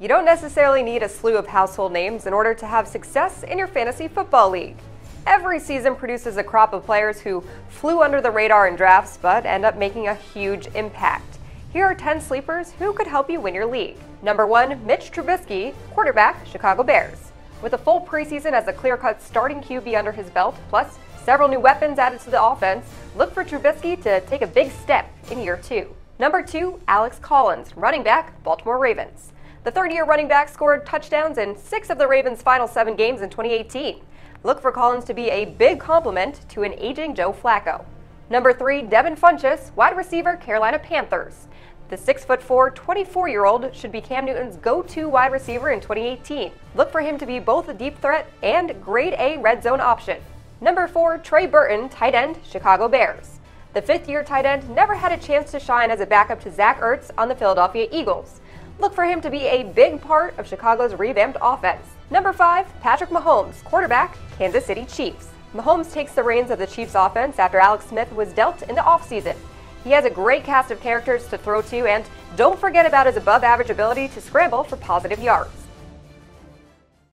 You don't necessarily need a slew of household names in order to have success in your fantasy football league. Every season produces a crop of players who flew under the radar in drafts but end up making a huge impact. Here are 10 sleepers who could help you win your league. Number 1, Mitch Trubisky, quarterback, Chicago Bears. With a full preseason as a clear-cut starting QB under his belt, plus several new weapons added to the offense, look for Trubisky to take a big step in year 2. Number 2, Alex Collins, running back, Baltimore Ravens. The third-year running back scored touchdowns in 6 of the Ravens' final 7 games in 2018. Look for Collins to be a big complement to an aging Joe Flacco. Number 3, DEVIN, wide receiver, Carolina Panthers. The 6'4", 24-year-old should be Cam Newton's go-to wide receiver in 2018. Look for him to be both a deep threat and grade A red zone option. Number 4, BURTON, tight end, Chicago Bears. The 5th-year tight end never had a chance to shine as a backup to Zach Ertz on the Philadelphia Eagles. Look for him to be a big part of Chicago's revamped offense. Number 5, Patrick Mahomes, quarterback, Kansas City Chiefs. Mahomes takes the reins of the Chiefs offense after Alex Smith was dealt in the offseason. He has a great cast of characters to throw to, and don't forget about his above-average ability to scramble for positive yards.